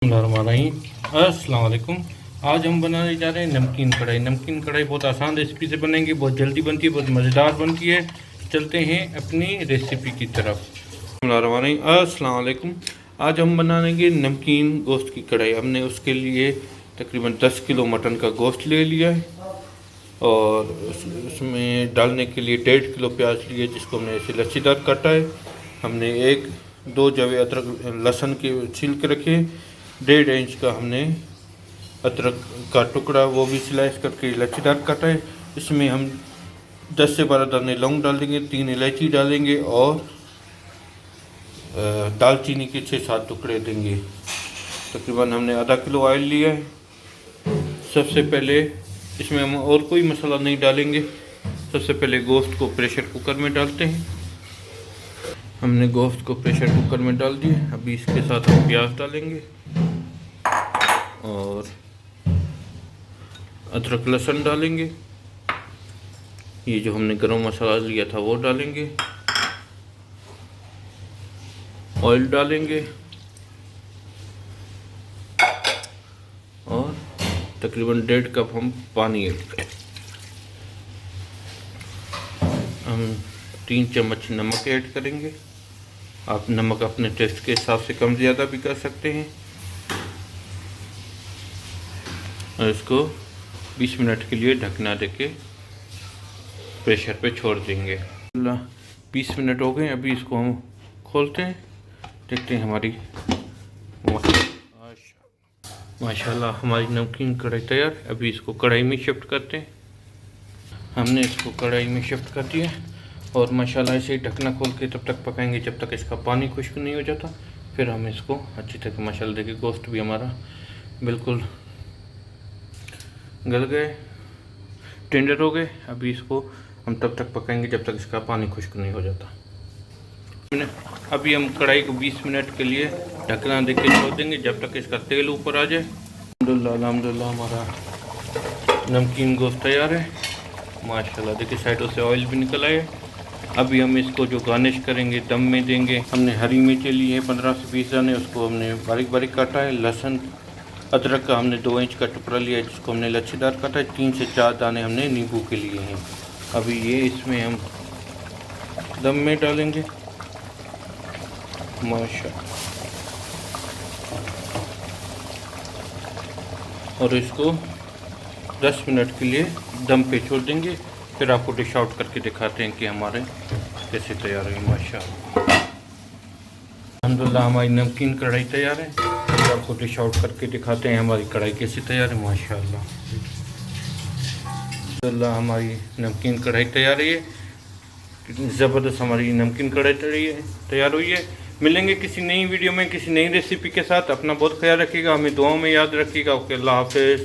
अस्सलाम वालेकुम। आज हम बनाने जा रहे हैं नमकीन कढ़ाई। नमकीन कढ़ाई बहुत आसान रेसिपी से बनेंगी, बहुत जल्दी बनती है, बहुत मज़ेदार बनती है। चलते हैं अपनी रेसिपी की तरफ। अस्सलाम वालेकुम। आज हम बनाएंगे नमकीन गोश्त की कढ़ाई। हमने उसके लिए तकरीबन 10 किलो मटन का गोश्त ले लिया है और उसमें डालने के लिए 1.5 किलो प्याज लिए, जिसको हमने ऐसे लच्छीदार काटा है। हमने 1-2 जवे अदरक लहसुन के छील के रखे। 1.5 इंच का हमने अदरक का टुकड़ा वो भी स्लाइस करके लच्छीदार काटा है। इसमें हम 10 से 12 दाने लौंग डाल देंगे, 3 इलायची डालेंगे और दालचीनी के 6-7 टुकड़े देंगे। तकरीबन हमने आधा किलो ऑयल लिया है। सबसे पहले इसमें हम और कोई मसाला नहीं डालेंगे। सबसे पहले गोश्त को प्रेशर कुकर में डालते हैं। हमने गोश्त को प्रेशर कुकर में डाल दिया। अभी इसके साथ हम प्याज डालेंगे और अदरक लहसुन डालेंगे। ये जो हमने गरम मसाला लिया था वो डालेंगे। ऑयल डालेंगे और तकरीबन 1.5 कप हम पानी ऐड करें। हम 3 चम्मच नमक ऐड करेंगे। आप नमक अपने टेस्ट के हिसाब से कम ज़्यादा भी कर सकते हैं। और इसको 20 मिनट के लिए ढकना देके प्रेशर पे छोड़ देंगे। 20 मिनट हो गए। अभी इसको हम खोलते हैं, देखते हैं हमारी माशाल्लाह हमारी नमकीन कढ़ाई तैयार। अभी इसको कढ़ाई में शिफ्ट करते हैं। हमने इसको कढ़ाई में शिफ्ट कर दिया और माशाल्लाह ऐसे ही ढकना खोल के तब तक पकाएंगे जब तक इसका पानी खुश्क नहीं हो जाता। फिर हम इसको अच्छी तरह माशाल्लाह देखिए गोश्त भी हमारा बिल्कुल गल गए, टेंडर हो गए। अभी इसको हम तब तक पकाएंगे जब तक इसका पानी खुश्क नहीं हो जाता। अभी हम कढ़ाई को 20 मिनट के लिए ढकना देके छोड़ देंगे जब तक इसका तेल ऊपर आ जाए। अल्हम्दुलिल्लाह हमारा नमकीन गोश्त तैयार है माशाल्लाह। देखिए साइडों से ऑयल भी निकल आए। अभी हम इसको जो गार्निश करेंगे दम में देंगे। हमने हरी मिर्चें ली हैं 15 से 20 दाने, उसको हमने बारीक बारीक काटा है। लहसुन अदरक का हमने 2 इंच का टुकड़ा लिया है, जिसको हमने लच्छेदार काटा है। 3 से 4 दाने हमने नींबू के लिए हैं। अभी ये इसमें हम दम में डालेंगे माशाल्लाह और इसको 10 मिनट के लिए दम पे छोड़ देंगे। फिर आपको डिश आउट करके दिखाते हैं कि हमारे कैसे तैयार हुई माशाल्लाह। अल्हम्दुलिल्लाह हमारी नमकीन कढ़ाई तैयार है। फिर आपको डिश आउट करके दिखाते हैं हमारी कढ़ाई कैसे तैयार है माशाल्लाह। अल्हम्दुलिल्लाह हमारी नमकीन कढ़ाई तैयार है। कितनी ज़बरदस्त हमारी नमकीन कढ़ाई तैयार हुई है। मिलेंगे किसी नई वीडियो में किसी नई रेसिपी के साथ। अपना बहुत ख्याल रखिएगा, हमें दुआओं में याद रखिएगा। ओके, अल्लाह हाफ़िज़।